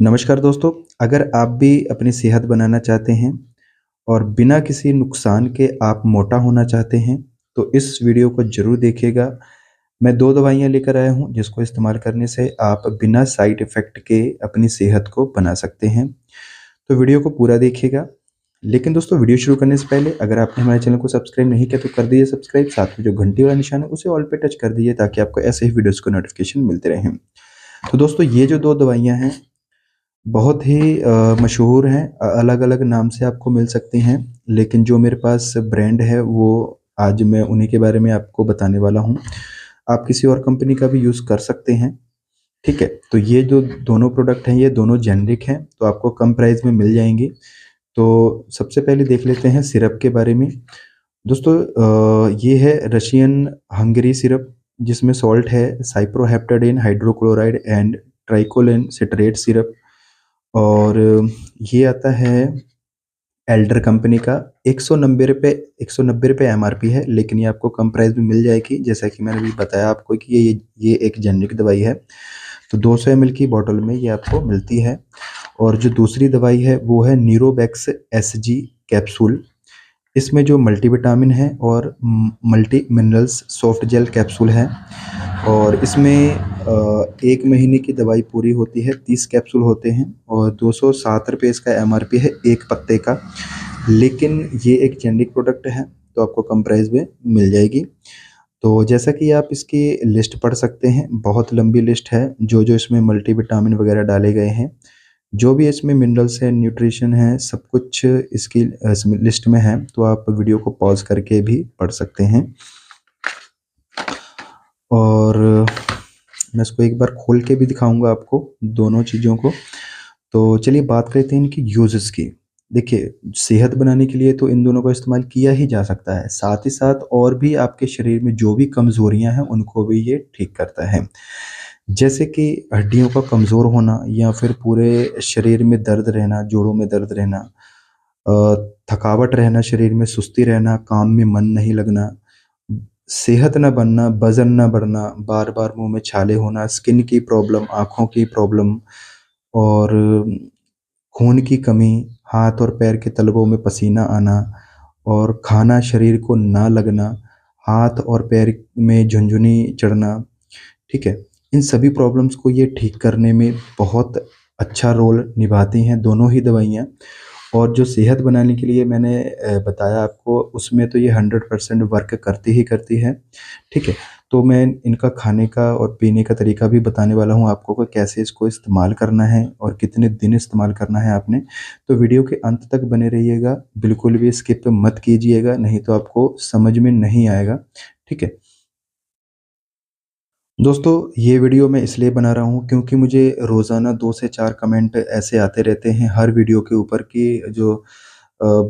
नमस्कार दोस्तों, अगर आप भी अपनी सेहत बनाना चाहते हैं और बिना किसी नुकसान के आप मोटा होना चाहते हैं, तो इस वीडियो को ज़रूर देखिएगा। मैं 2 दवाइयाँ लेकर आया हूँ, जिसको इस्तेमाल करने से आप बिना साइड इफ़ेक्ट के अपनी सेहत को बना सकते हैं। तो वीडियो को पूरा देखिएगा। लेकिन दोस्तों, वीडियो शुरू करने से पहले अगर आपने हमारे चैनल को सब्सक्राइब नहीं किया तो कर दीजिए सब्सक्राइब, साथ में जो घंटी वाला निशान है उसे ऑल पे टच कर दीजिए ताकि आपको ऐसे ही वीडियोज़ को नोटिफ़िकेशन मिलते रहें। तो दोस्तों, ये जो 2 दवाइयाँ हैं बहुत ही मशहूर हैं, अलग-अलग नाम से आपको मिल सकती हैं, लेकिन जो मेरे पास ब्रांड है वो आज मैं उन्हीं के बारे में आपको बताने वाला हूँ। आप किसी और कंपनी का भी यूज़ कर सकते हैं, ठीक है? तो ये जो दोनों प्रोडक्ट हैं ये दोनों जेनेरिक हैं, तो आपको कम प्राइस में मिल जाएँगी। तो सबसे पहले देख लेते हैं सिरप के बारे में। दोस्तों, ये है रशियन हंगरी सिरप, जिसमें सॉल्ट है साइप्रोहेप्टाडिन hydrochloride and tricholine citrate syrup. और ये आता है एल्डर कंपनी का। ₹190 एमआरपी है, लेकिन ये आपको कम प्राइस में मिल जाएगी। जैसा कि मैंने अभी बताया आपको कि ये एक जेनेरिक दवाई है, तो 200 एमएल की बॉटल में ये आपको मिलती है। और जो दूसरी दवाई है वो है न्यूरोबेक्स एसजी कैप्सूल। इसमें जो मल्टीविटामिन है और multi minerals soft gel capsule है। और इसमें 1 महीने की दवाई पूरी होती है, 30 कैप्सूल होते हैं और ₹207 इसका एमआरपी है 1 पत्ते का। लेकिन ये एक जेनेरिक प्रोडक्ट है, तो आपको कम प्राइस में मिल जाएगी। तो जैसा कि आप इसकी लिस्ट पढ़ सकते हैं, बहुत लंबी लिस्ट है, जो-जो इसमें मल्टीविटामिन वगैरह डाले गए हैं। जो भी इसमें मिनरल्स हैं, न्यूट्रिशन है, सब कुछ इसकी इसमें लिस्ट में है, तो आप वीडियो को पॉज़ करके भी पढ़ सकते हैं। और मैं इसको एक बार खोल के भी दिखाऊँगा आपको, दोनों चीज़ों को। तो चलिए बात करते हैं इनकी यूज़ेज़ की। देखिए, सेहत बनाने के लिए तो इन दोनों का इस्तेमाल किया ही जा सकता है, साथ ही साथ और भी आपके शरीर में जो भी कमज़ोरियाँ हैं, उनको भी ये ठीक करता है। जैसे कि हड्डियों का कमज़ोर होना या फिर पूरे शरीर में दर्द रहना, जोड़ों में दर्द रहना, थकावट रहना, शरीर में सुस्ती रहना, काम में मन नहीं लगना, सेहत ना बनना, वज़न ना बढ़ना, बार-बार मुँह में छाले होना, स्किन की प्रॉब्लम, आँखों की प्रॉब्लम और खून की कमी, हाथ और पैर के तलवों में पसीना आना और खाना शरीर को ना लगना, हाथ और पैर में झुनझुनी चढ़ना, ठीक है? इन सभी प्रॉब्लम्स को ये ठीक करने में बहुत अच्छा रोल निभाती हैं दोनों ही दवाइयाँ। और जो सेहत बनाने के लिए मैंने बताया आपको, उसमें तो ये 100% वर्क करती ही करती है, ठीक है? तो मैं इनका खाने का और पीने का तरीका भी बताने वाला हूँ आपको कि कैसे इसको इस्तेमाल करना है और कितने दिन इस्तेमाल करना है आपने। तो वीडियो के अंत तक बने रहिएगा, बिल्कुल भी स्किप मत कीजिएगा, नहीं तो आपको समझ में नहीं आएगा, ठीक है? दोस्तों, ये वीडियो मैं इसलिए बना रहा हूँ क्योंकि मुझे रोज़ाना 2 से 4 कमेंट ऐसे आते रहते हैं हर वीडियो के ऊपर कि जो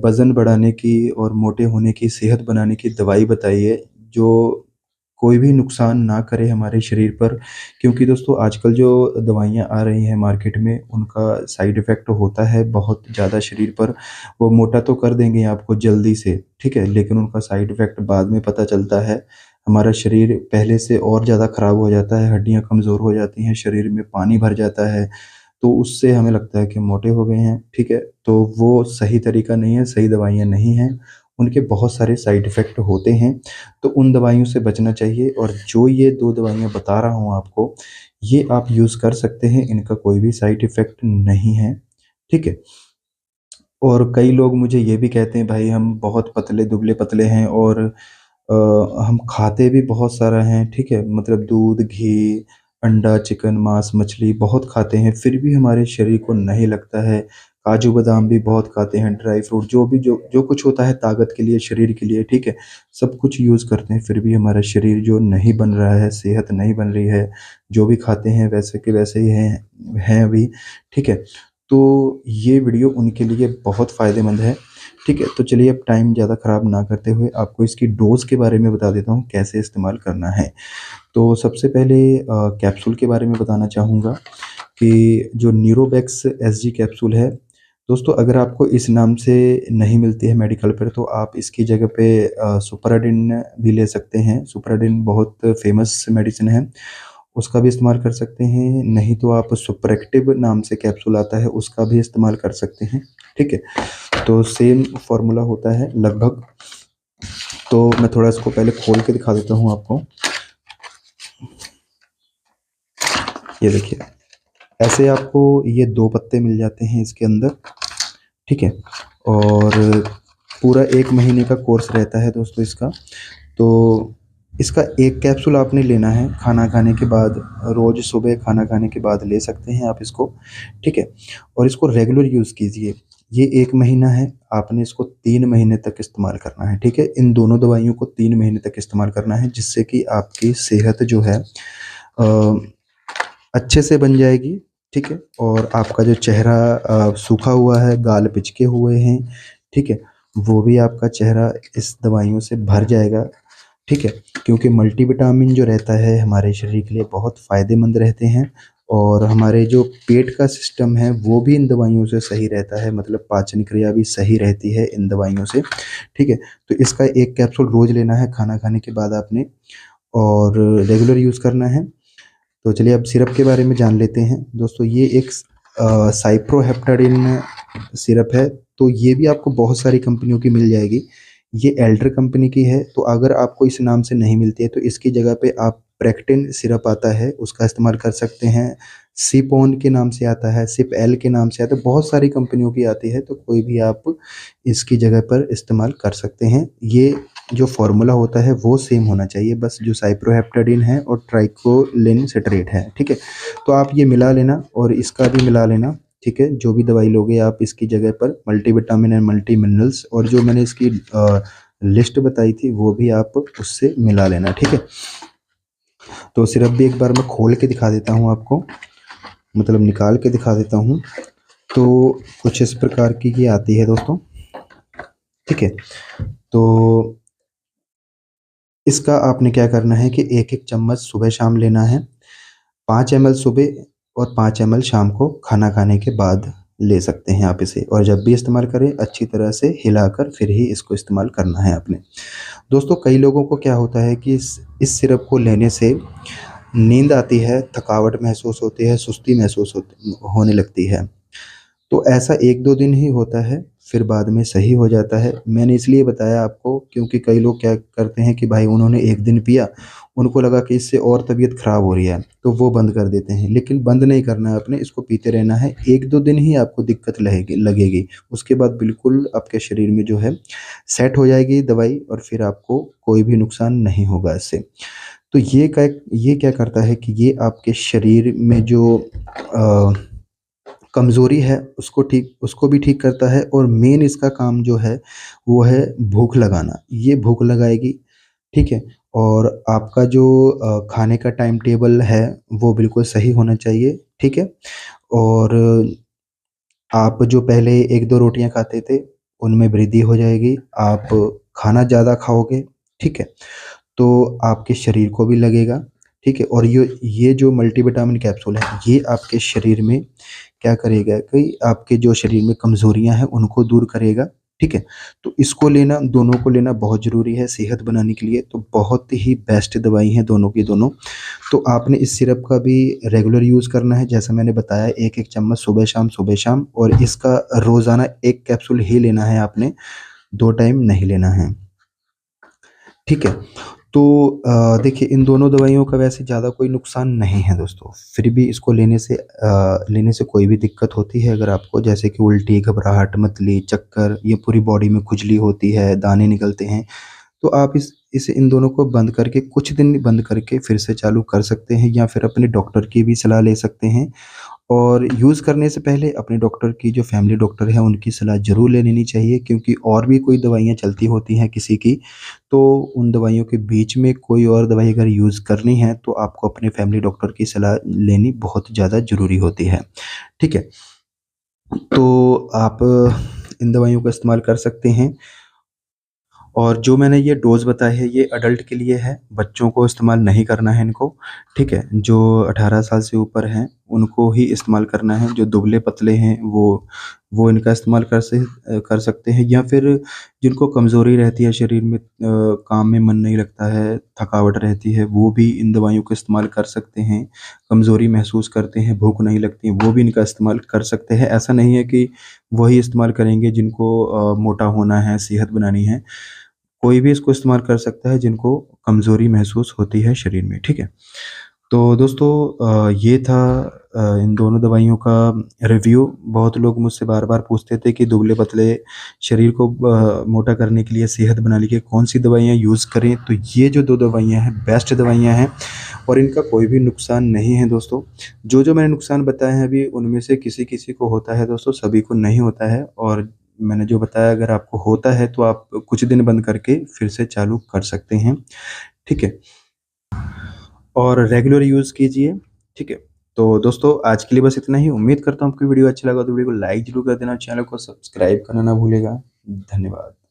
वज़न बढ़ाने की और मोटे होने की, सेहत बनाने की दवाई बताइए, जो कोई भी नुकसान ना करे हमारे शरीर पर। क्योंकि दोस्तों, आजकल जो दवाइयाँ आ रही हैं मार्केट में, उनका साइड इफ़ेक्ट होता है बहुत ज़्यादा शरीर पर। वो मोटा तो कर देंगे आपको जल्दी से, ठीक है? लेकिन उनका साइड इफ़ेक्ट बाद में पता चलता है। हमारा शरीर पहले से और ज़्यादा ख़राब हो जाता है, हड्डियाँ कमज़ोर हो जाती हैं, शरीर में पानी भर जाता है, तो उससे हमें लगता है कि मोटे हो गए हैं, ठीक है? तो वो सही तरीका नहीं है, सही दवाइयाँ नहीं हैं, उनके बहुत सारे साइड इफ़ेक्ट होते हैं, तो उन दवाइयों से बचना चाहिए। और जो ये 2 दवाइयाँ बता रहा हूँ आपको, ये आप यूज़ कर सकते हैं, इनका कोई भी साइड इफ़ेक्ट नहीं है, ठीक है? और कई लोग मुझे ये भी कहते हैं, भाई हम बहुत पतले दुबले-पतले हैं और हम खाते भी बहुत सारा हैं, ठीक है? मतलब दूध, घी, अंडा, चिकन, मांस, मछली बहुत खाते हैं, फिर भी हमारे शरीर को नहीं लगता है। काजू बादाम भी बहुत खाते हैं, ड्राई फ्रूट जो भी जो जो कुछ होता है ताकत के लिए, शरीर के लिए, ठीक है? सब कुछ यूज़ करते हैं, फिर भी हमारा शरीर जो नहीं बन रहा है, सेहत नहीं बन रही है। जो भी खाते हैं वैसे के वैसे ही हैं अभी, ठीक है? तो ये वीडियो उनके लिए बहुत फ़ायदेमंद है, ठीक है? तो चलिए अब टाइम ज़्यादा ख़राब ना करते हुए आपको इसकी डोज़ के बारे में बता देता हूँ, कैसे इस्तेमाल करना है। तो सबसे पहले कैप्सूल के बारे में बताना चाहूँगा कि जो न्यूरोबेक्स एसजी कैप्सूल है, दोस्तों अगर आपको इस नाम से नहीं मिलती है मेडिकल पर तो आप इसकी जगह पे सुपराडिन भी ले सकते हैं। सुपराडिन बहुत फ़ेमस मेडिसिन है उसका भी इस्तेमाल कर सकते हैं, नहीं तो आप सुप्रेक्टिव नाम से कैप्सूल आता है उसका भी इस्तेमाल कर सकते हैं। ठीक है, तो सेम फार्मूला होता है लगभग। तो मैं थोड़ा इसको पहले खोल के दिखा देता हूँ आपको। ये देखिए, ऐसे आपको ये 2 पत्ते मिल जाते हैं इसके अंदर। ठीक है, और पूरा 1 महीने का कोर्स रहता है दोस्तों इसका। तो इसका 1 कैप्सूल आपने लेना है खाना खाने के बाद, रोज़ सुबह खाना खाने के बाद ले सकते हैं आप इसको। ठीक है, और इसको रेगुलर यूज़ कीजिए। ये 1 महीना है, आपने इसको 3 महीने तक इस्तेमाल करना है। ठीक है, इन दोनों दवाइयों को 3 महीने तक इस्तेमाल करना है, जिससे कि आपकी सेहत जो है अच्छे से बन जाएगी। ठीक है, और आपका जो चेहरा सूखा हुआ है, गाल पिचके हुए हैं, ठीक है, वो भी आपका चेहरा इस दवाइयों से भर जाएगा। ठीक है, क्योंकि मल्टीविटामिन जो रहता है हमारे शरीर के लिए बहुत फ़ायदेमंद रहते हैं, और हमारे जो पेट का सिस्टम है वो भी इन दवाइयों से सही रहता है, मतलब पाचन क्रिया भी सही रहती है इन दवाइयों से। ठीक है, तो इसका 1 कैप्सूल रोज़ लेना है खाना खाने के बाद आपने, और रेगुलर यूज़ करना है। तो चलिए अब सिरप के बारे में जान लेते हैं दोस्तों। ये एक साइप्रोहेप्टाडिन सिरप है। तो ये भी आपको बहुत सारी कंपनियों की मिल जाएगी। ये एल्टर कंपनी की है, तो अगर आपको इस नाम से नहीं मिलती है तो इसकी जगह पे आप प्रेक्टिन सिरप आता है उसका इस्तेमाल कर सकते हैं। सिपोन के नाम से आता है, सिप एल के नाम से आता है, बहुत सारी कंपनियों की आती है, तो कोई भी आप इसकी जगह पर इस्तेमाल कर सकते हैं। ये जो फार्मूला होता है वो सेम होना चाहिए, बस जो साइप्रोहेप्टाडिन है और ट्राइकोलिन सिट्रेट है। ठीक है, तो आप ये मिला लेना और इसका भी मिला लेना। ठीक है, जो भी दवाई लोगे आप इसकी जगह पर मल्टीविटामिन एंड मल्टी मिनरल्स, और जो मैंने इसकी लिस्ट बताई थी वो भी आप उससे मिला लेना। ठीक है, तो सिरप भी एक बार मैं खोल के दिखा देता हूँ आपको, मतलब निकाल के दिखा देता हूँ। तो कुछ इस प्रकार की ये आती है दोस्तों। ठीक है, तो इसका आपने क्या करना है कि 1-1 चम्मच सुबह शाम लेना है। 5 ml सुबह और 5 ml शाम को खाना खाने के बाद ले सकते हैं आप इसे, और जब भी इस्तेमाल करें अच्छी तरह से हिलाकर फिर ही इसको इस्तेमाल करना है आपने। दोस्तों कई लोगों को क्या होता है कि इस सिरप को लेने से नींद आती है, थकावट महसूस होती है, सुस्ती महसूस होने लगती है। तो ऐसा 1-2 दिन ही होता है, फिर बाद में सही हो जाता है। मैंने इसलिए बताया आपको क्योंकि कई लोग क्या करते हैं कि भाई उन्होंने 1 दिन पिया, उनको लगा कि इससे और तबीयत ख़राब हो रही है, तो वो बंद कर देते हैं। लेकिन बंद नहीं करना है आपने, इसको पीते रहना है। 1-2 दिन ही आपको दिक्कत लगेगी, उसके बाद बिल्कुल आपके शरीर में जो है सेट हो जाएगी दवाई, और फिर आपको कोई भी नुकसान नहीं होगा इससे। तो ये क्या करता है कि ये आपके शरीर में जो कमज़ोरी है उसको भी ठीक करता है, और मेन इसका काम जो है वो है भूख लगाना। ये भूख लगाएगी। ठीक है, और आपका जो खाने का टाइम टेबल है वो बिल्कुल सही होना चाहिए। ठीक है, और आप जो पहले 1-2 रोटियाँ खाते थे उनमें वृद्धि हो जाएगी। आप खाना ज़्यादा खाओगे। ठीक है, तो आपके शरीर को भी लगेगा। ठीक है, और ये जो मल्टीविटामिन कैप्सूल है ये आपके शरीर में क्या करेगा कि आपके जो शरीर में कमज़ोरियाँ हैं उनको दूर करेगा। ठीक है, तो इसको लेना, दोनों को लेना बहुत ज़रूरी है सेहत बनाने के लिए। तो बहुत ही बेस्ट दवाई हैं दोनों की दोनों। तो आपने इस सिरप का भी रेगुलर यूज़ करना है, जैसा मैंने बताया 1-1 चम्मच सुबह शाम, और इसका रोज़ाना 1 कैप्सूल ही लेना है आपने, 2 टाइम नहीं लेना है। ठीक है, तो देखिए इन दोनों दवाइयों का वैसे ज़्यादा कोई नुकसान नहीं है दोस्तों, फिर भी इसको लेने से कोई भी दिक्कत होती है अगर आपको, जैसे कि उल्टी, घबराहट, मतली, चक्कर, ये पूरी बॉडी में खुजली होती है, दाने निकलते हैं, तो आप इन दोनों को बंद करके कुछ दिन बंद करके फिर से चालू कर सकते हैं, या फिर अपने डॉक्टर की भी सलाह ले सकते हैं। और यूज़ करने से पहले अपने डॉक्टर की, जो फैमिली डॉक्टर है उनकी सलाह ज़रूर ले लेनी चाहिए, क्योंकि और भी कोई दवाइयाँ चलती होती हैं किसी की, तो उन दवाइयों के बीच में कोई और दवाई अगर यूज़ करनी है तो आपको अपने फैमिली डॉक्टर की सलाह लेनी बहुत ज़्यादा ज़रूरी होती है। ठीक है, तो आप इन दवाइयों का इस्तेमाल कर सकते हैं। और जो मैंने ये डोज़ बताए हैं ये अडल्ट के लिए है, बच्चों को इस्तेमाल नहीं करना है इनको। ठीक है, जो 18 साल से ऊपर हैं उनको ही इस्तेमाल करना है, जो दुबले-पतले हैं वो इनका इस्तेमाल कर सकते हैं, या फिर जिनको कमज़ोरी रहती है शरीर में, काम में मन नहीं लगता है, थकावट रहती है, वो भी इन दवाइयों का इस्तेमाल कर सकते हैं। कमज़ोरी महसूस करते हैं, भूख नहीं लगती, वो भी इनका इस्तेमाल कर सकते हैं। ऐसा नहीं है कि वही इस्तेमाल करेंगे जिनको मोटा होना है, सेहत बनानी है। कोई भी इसको इस्तेमाल कर सकता है जिनको कमज़ोरी महसूस होती है शरीर में, ठीक है? तो दोस्तों, ये था इन दोनों दवाइयों का रिव्यू। बहुत लोग मुझसे बार-बार पूछते थे कि दुबले-पतले शरीर को मोटा करने के लिए, सेहत बनाने के लिए कौन-सी दवाइयाँ यूज़ करें? तो ये जो 2 दवाइयाँ हैं, बेस्ट दवाइयाँ हैं और इनका कोई भी नुकसान नहीं है दोस्तों। जो-जो मैंने नुकसान बताए हैं अभी, उनमें से किसी-किसी को होता है दोस्तों, सभी को नहीं होता है। और मैंने जो बताया, अगर आपको होता है तो आप कुछ दिन बंद करके फिर से चालू कर सकते हैं, ठीक है? और रेगुलर यूज़ कीजिए, ठीक है? तो दोस्तों, आज के लिए बस इतना ही। उम्मीद करता हूँ आपको वीडियो अच्छा लगा तो वीडियो को लाइक ज़रूर कर देना, चैनल को सब्सक्राइब करना ना भूलिएगा। धन्यवाद।